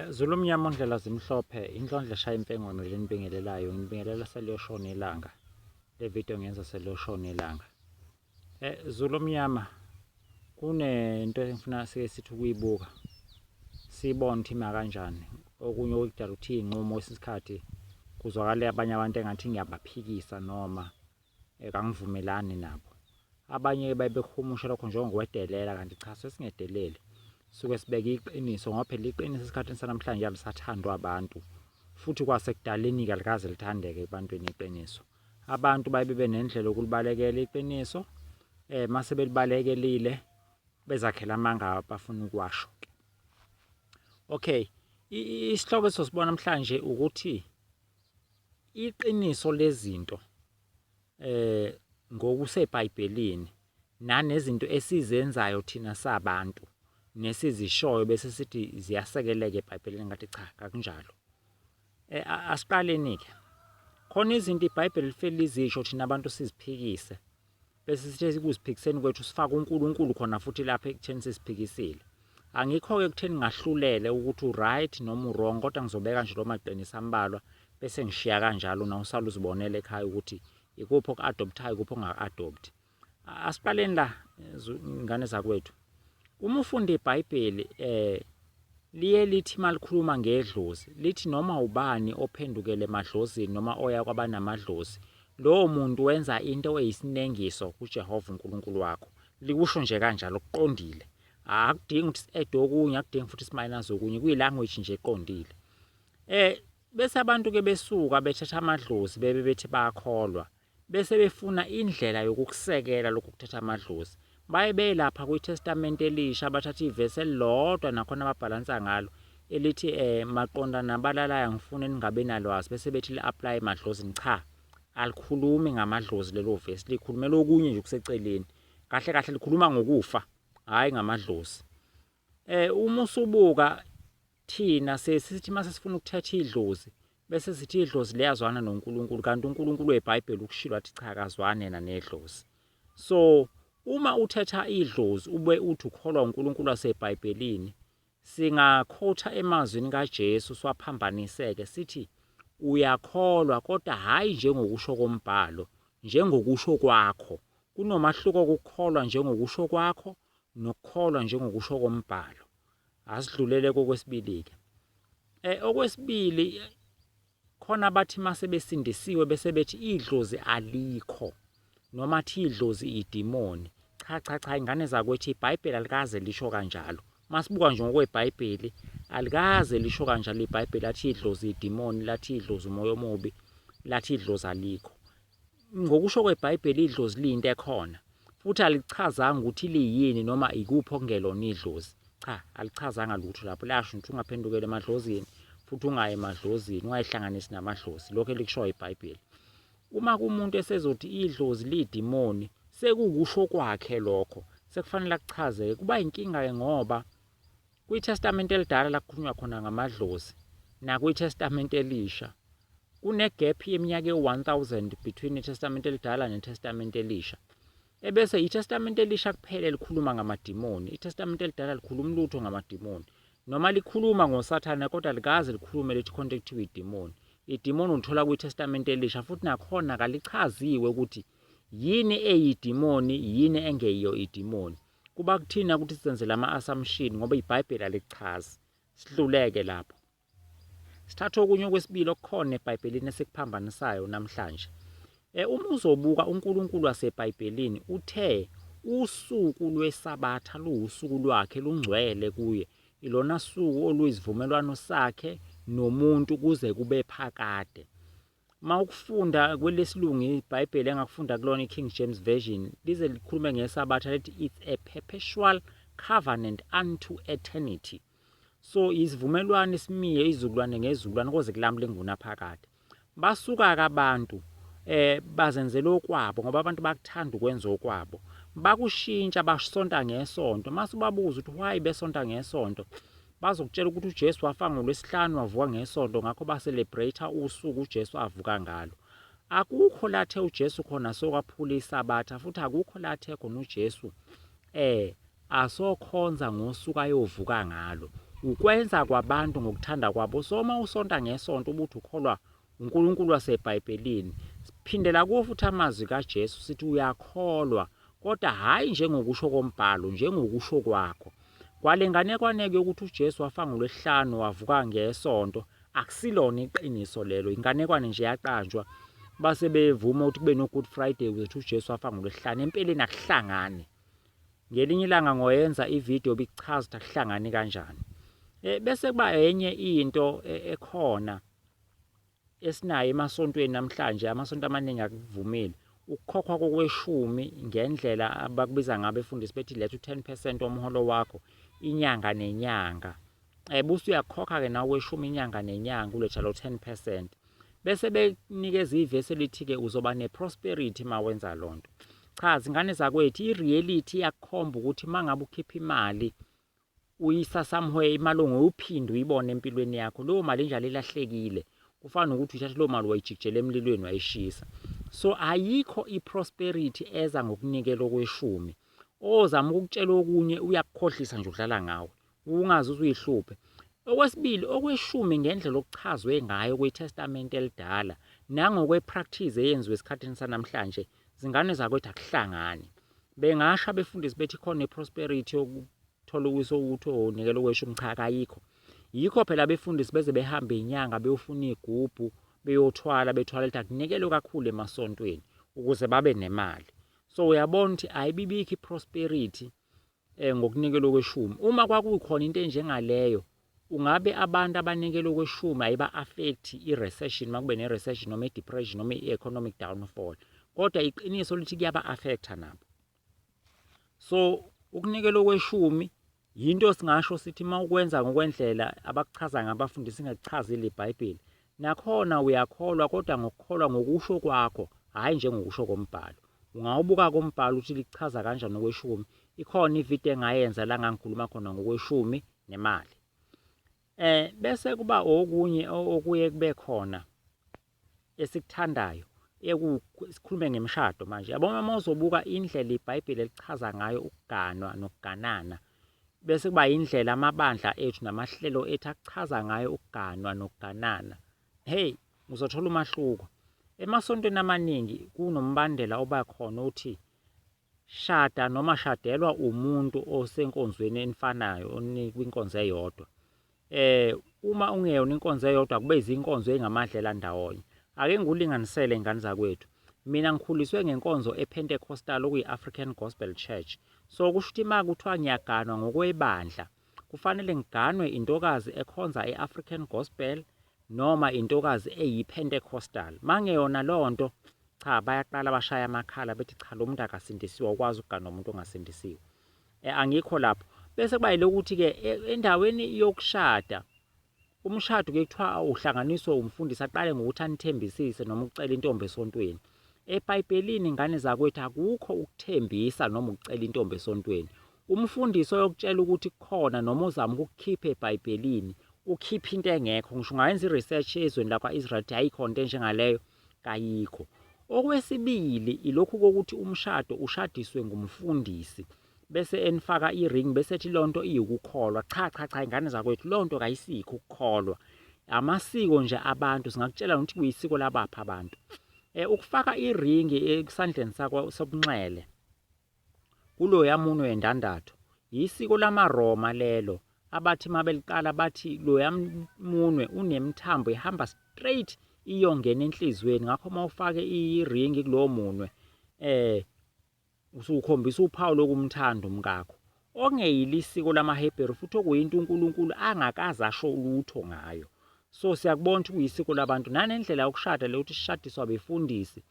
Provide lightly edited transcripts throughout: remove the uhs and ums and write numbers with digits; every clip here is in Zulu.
Zulu mnyama ondlela zimhlophe, indlondlo eshaya impengwana le nibingelelayo, ngibingelela seliyoshona ilanga. Le video ngenza seliyoshona ilanga. Zulu mnyama, kunento engifuna sike sithi ukuyibuka. Sibone ukuthi ima kanjani. Okunye okudala ukuthi iy'nqumo isikhathi kuzwakala abanye abantu engathi ngiyabaphikisa noma kangivumelani nabo. Abanye babehumusha lokho njengokwedelela kanti cha sesingedelele. Suke sibeke iqiniso ngoba phela iqiniso esikhathini sanamhlanje alisathandwa abantu. Futhi kwasekudaleni-ke alikaze lithandeke ebantwini iqiniso. Abantu babe nendlela yokulibalekela iqiniso, mase belibalekelile bezakhela amanga bafuna ukuwasho. Okay, isihloko esizosibona namhlanje ukuthi iqiniso lezinto ngokusebhayibhelini nanezinto esizenzayo thina sabantu nesizishoyo bese sithi ziyasekeleka eBhayibhelini ngathi cha akunjalo. Asiqaleni-ke. Khona izinto iBhayibheli lifele lizisho thina abantu siziphikise bese sithi kuziphikiseni kwethu sifake uNkulunkulu khona futhi lapha ekutheni siziphikisile. Angikho-ke kutheni ngahlulele ukuthi u-right noma u-wrong kodwa ngizobeka nje lo maqiniso ambalwa bese ngishiya kanjalo na usala uzibonela ekhaya ukuthi ikuphi oku-adopthayo ikuphi ongaku-adopthi. Asiqaleni la ingane zakwethu. Uma ufunda iBhayibheli liye lithi malikhuluma ngedlozi lithi noma ubani ophendukele emadlozini noma oya kwabanamadlozi lowo muntu wenza into eyisinengiso kuJehova uNkulunkulu wakho. Likusho nje kanjalo kuqondile. Akudingi ukuthi si-add okunye, akudingi futhi si-minus okunye, kuyi-language nje eqondile. Bese abantu-ke besuka bethatha amadlozi bethi bayakholwa bese befuna indlela yokukusekela lokhu kuthatha amadlozi. Baye belapha kwiTestamente elisha bathatha ivesi elilodwa nakhona ababhalansa ngalo elithi maqonda nabalalayo ngifuna ningabe nalwazi bese bethi li-apply emadlozini. Cha, alikhulumi ngamadlozi lelo vesi, likhulumela okunye nje kuseceleni. Kahle kahle likhuluma ngokufa, hhayi ngamadlozi. Uma usubuka thina sesithi mase sifuna ukuthatha idlozi bese sithi idlozi liyazwana noNkulunkulu kanti uNkulunkulu weBhayibheli ukushilo athi cha akazwani yena nedlozi. So uma uthatha idlozi ube uthi ukholwa uNkulunkulu waseBhayibhelini, singakhotha emazwini kaJesu swaphambaniseke sithi uyakholwa kodwa hhayi njengokusho kombhalo, njengokusho kwakho. Kunomahluko ukukholwa njengokusho kwakho nokukholwa njengokusho kombhalo. Asidlulele kokwesibili-ke. Okwesibili khona bathi mase besindisiwe bese bethi idlozi alikho noma athi idlozi idimoni. Cha, ingane zakwethu iBhayibheli alikaze lisho kanjalo. Masibuka nje ngokweBhayibheli alikaze lisho kanjalo iBhayibheli lathi idlozi idimoni, lathi idlozi umoya omubi, lathi idlozi alikho. Ngokusho kweBhayibheli idlozi liyinto ekhona futhi alichazanga ukuthi liyini noma ikuphi okungelona idlozi. Cha, alichazanga lutho lapho. Lasho ukuthi ungaphendukela emadlozini futhi ungayi emadlozini, ungayihlanganisi namadlozi. Lokho elikushoyo iBhayibheli. Uma kumuntu esezothi idlozi liyidimoni sekukusho kwakhe lokho sekufanele akuchazeke. Kuba inkinga-ke ngoba kwiTestamente elidala la kukhulunywa khona ngamadlozi nakwiTestamente elisha kune-gap yeminyaka ewu-1000 between iTestamente elidala neTestamente elisha. Ebese iTestamente elisha kuphela likhuluma ngamadimoni. iTestamente elidala likhuluma lutho ngamadimoni. Noma likhuluma ngoSathane kodwa likaze likhulume lithi khona ekuthiwa idimoni. Idimoni ulithola kwiTestamente elisha futhi nakhona kalichaziwe ukuthi yini eyidimoni yini engeyiyo idimoni. Kuba kuthina ukuthi senzele ama-assumption ngoba iBhayibheli alichazi. Sidluleke lapho. Sithatha okunye okwesibili okukhona eBhayibhelini esikuphambanisayo namhlanje. Uma uzobuka uNkulunkulu waseBhayibhelini uthe usuku lweSabatha luwusuku lwakhe lungcwele kuye. Ilona suku oluyisivumelwano sakhe nomuntu kuze kube phakade. Ma ukufunda kwelesilungu iBhayibheli engakufunda kulona iKing James Version lize likhulume ngeSabatha lithi it's a perpetual covenant unto eternity. So isivumelwano isimiye izukulwane ngezukulwane koze kulamle ngunaphakade. Basuka-ke abantu bazenzela okwabo ngoba abantu bakuthanda ukwenza okwabo. Bakushintsha basonta ngesonto. Mase ubabuza ukuthi why besonta ngesonto bazokutshela ukuthi uJesu wafa ngoLwesihlanu wavuka ngesonto ngakho ba-celebrate usuku uJesu avuka ngalo. Akukho lathe uJesu khona sokwaphula iSabatha futhi akukho lathe khona uJesu asokhonza ngosuku ayovuka ngalo. ukwenza kwabantu ngokuthanda kwabo. So uma usonta ngesonto ubuthi ukholwa uNkulunkulu waseBhayibhelini, siphindela kuwo futhi amazwi kaJesu sithi uyakholwa kodwa hayi njengokusho kombhalo, njengokusho kwakho. Kwale nganekwane-ke ukuthi uJesu wafa ngoLwesihlanu wavuka ngesonto, akusilona iqiniso lelo, inganekwane nje yaqanjwa base bevuma ukuthi kube no-Good Friday ukuthi uJesu wafa ngoLwesihlanu. Empeleni akuhlangani. Ngelinye ilanga ngoyenza ividiyo bikuchaza ukuthi akuhlangani kanjani. Bese kuba enye into ekhona esinayo emasontweni namhlanje, amasonto amaningi akuvumile, ukukhokhwa kokweshumi ngendlela abakubiza ngabe efundisi bethi letha u-10% womholo wakho inyanga nenyanga. Busu uyakhokha-ke nawe weshumi inyanga nenyanga uletha lo 10%. Bese benikeza ivesi elithi-ke uzoba ne-prosperity uma wenza lonto. Cha, zingane zakwethu, i-reality iyakukhomba ukuthi uma ngabe ukhipha imali uyisa somewhere, imali ongoyiphinde uyibone empilweni yakho, leyo mali njalo ilahlekile. Kufana nokuthi uthathe leyo mali wayijikijela emlilweni wayishisa. So ayikho i-prosperity eza ngokunikela okweshumi. Ozama ukukutshela okunye uyakukhohlisa nje udlala ngawe, ungazi uzihluphe. Okwesibili, okweshumi ngendlela okuchazwe ngayo kweTestament elidala nangokwe-practice eyenziwe esikhathini sanamhlanje, zingane zakwethu akuhlangani. Bengasha befundisi bethi khona i-prosperity yokuthola ukuthi onikela okweshumi, cha akayikho. Yikho phela befundisi beze behambe inyanga beyofuna igubhu, beyothwala bethwala akunikele kakhulu emasontweni ukuze babe nemali. So uyabona ukuthi ayibibikho i-prosperity ngokunikela okweshumi. Uma kwakukhona into enjengaleyo, ungabe abantu abanikela okweshumi ayiba-affect i-recession, uma kube ne-recession noma i-depression noma i-economic downfall, kodwa iqiniso lithi kuyaba-affecta nabo. So ukunikela okweshumi yinto singasho sithi uma ukwenza ngokwendlela abakuchaza ngabafundisi ingekuchazile iBhayibheli, nakhona uyakholwa kodwa ngokukholwa ngokusho kwakho, hhayi njengokusho kombhalo. Ungawubuka kombhalo ukuthi lichaza kanjani okweshumi. Ikhona ividiyo engayenza la ngangikhuluma khona ngokweshumi nemali. Bese kuba okunye okuye kube khona esikuthandayo, sikhulume ngemishado manje. Yabona uma uzobuka indlela iBhayibheli elichaza ngayo ukuganwa nokuganana, bese kuba indlela amabandla ethu namahlelo ethu akuchaza ngayo ukuganwa nokuganana. Hey, uzothola umahluko. Emasontweni amaningi kunombandela oba khona uthi shada noma shadelwa umuntu osenkonzweni enifanayo, kwinkonzo eyodwa. Uma ungeyona inkonzo eyodwa kube izinkonzo engamadlela ndawonye. Ake ngulinganisele ingane zakwethu. Mina ngikhuliswe ngenkonzo ePentecostal okuyi-African Gospel Church. So kusho ukuthi uma kuthiwa ngiyaganwa ngokwebandla, kufanele ngiganwe intokazi ekhonza e-African Gospel noma intokazi eyi-Pentecostal. Mangeyona leyo nto, cha bayaqala bashaya amakhala bethi cha lo muntu akasindisiwe, ukwazi ukuganwa umuntu ongasindisiwe. Angikho lapho. Bese kuba yilokuthi-ke endaweni yokushada, umshado ke kuthiwa uhlanganiswe umfundisi aqale ngokuthi anithembisise noma ukucela intombi esontweni. eBhayibhelini ingane zakwethu akukho ukuthembisa noma ukucela intombi esontweni. Umfundisi oyokutshela ukuthi kukhona noma uzama ukukukhipha eBhayibhelini, ukhipha into engekho. Ngisho ungayenza i-research ezweni lakwa-Israel ayikho into enjengaleyo, kayikho. Okwesibili ilokhu kokuthi umshado ushadiswe ngumfundisi bese enifaka i-ring bese ethi lonto iyukukholwa. Cha ingane zakwethu lonto kayisikho ukukholwa. Amasiko nje abantu, singakutshela ukuthi kuyisiko labapha abantu. Ukufaka i-ring esandleni sakho sokunxele kulo yamunwe wendandatho yisiko lamaRoma lelo. Abathi mabeliqala bathi lo yamunwe unemthambo ihamba straight iyongena enhlizweni. Ngakho mawufake i-ring kulowo munwe usukhombisa uphawu lokumthanda umkakho. Ongeyilisiko lamaHebheru futhi okuyinto uNkulunkulu angakaze asho lutho ngayo. So siyakubona ukuthi kuyisiko labantu. Nanendlela yokushada le ukuthi sishadiswa abefundisi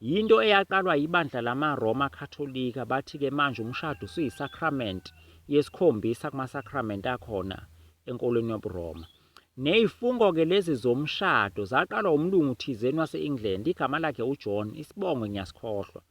yinto eyaqalwa ibandla lamaRoma Katholika. Bathi-ke manje umshado usuyisacrament yesikhombisa kuma-sacrament akhona enkolweni yobuRoma. Neyifungo-ke lezi zomshado zaqalwa umlungu thizeni wase-England, igama lakhe uJohn, isibongo ngiyasikhohlwa.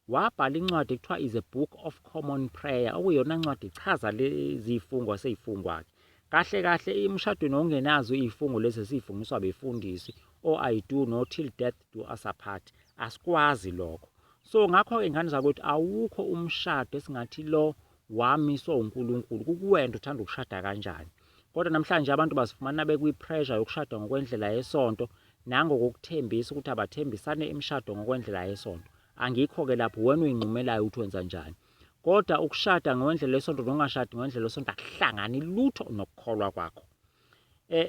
Wabhala incwadi ekuthiwa is a Book of Common Prayer, okuyona ncwadi ichaza lezi ifungo eseyifungwa-ke. Kahle kahle emshadweni ongenazo izifungo lezi esifungiswa abefundisi, I do no till death do us apart, asikwazi lokho. So ngakho-ke ingane zakwethu awukho umshado esingathi lo wamiswa uNkulunkulu, kukuwena uthanda ukushada kanjani. kodwa namhlanje abantu bazifumana bekwi-pressure yokushada ngokwendlela yesonto nangokukuthembisa ukuthi abathembisane imishado ngokwendlela yesonto. Angikho-ke lapho wena uyinqumelayo ukuthi wenza njani. Kodwa ukushada ngokwendlela yesonto nokungashadi ngokwendlela yesonto akuhlangani lutho nokukholwa kwakho.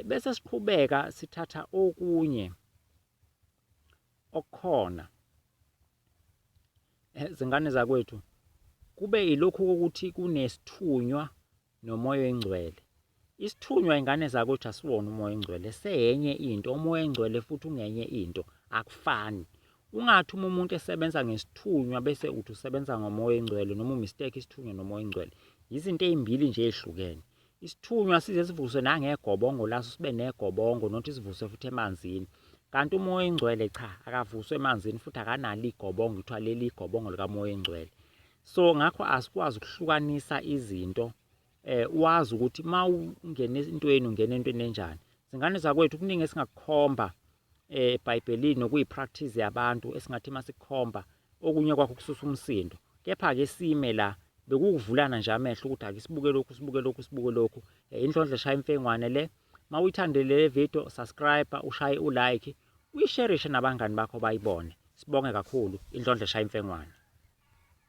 Bese siqhubeka sithatha okunye okukhona. Zingane zakwethu, kube ilokhu kokuthi kunesithunywa nomoya oyingcwele. Isithunywa ingane zakwethu asiwona umoya oyingcwele, seyenye into. Umoya oyingcwele futhi ungenye into, akufani. Ungathi umuntu esebenza ngesithunywa bese uthi usebenza ngomoya oyingcwele noma umistake isithunywa nomoya oyingcwele. Izinto ezimbili nje ezihlukene. Isithunywa size sivuswe nangegobongo laso sibe negobongo nothi sivuswe futhi emanzini. Kanti umoya oyingcwele cha, akavuswe emanzini futhi akanalo igobongo, kuthiwa leli igobongo likamoya oyingcwele. So ngakho asikwazi ukuhlukanisa izinto. Wazi ukuthi ma ungene entweni ungene entweni enjani. Zingane zakwethu kuningi esingakukhomba eBhayibhelini nokuyipractice yabantu esingathi masikukhomba okunye kwakho kususa umsindo. Kepha-ke sime la bekukuvulana nje amehlo ukuthi ake sibuke lokhu sibuke lokhu sibuke lokhu. Indlondlo eshaya imfengwane le. Ma uyithandele le video, subscribe, ushaye ulike, uyisharishe nabangani bakho bayibone. Sibonge kakhulu. Indlondlo eshaya imfengwane.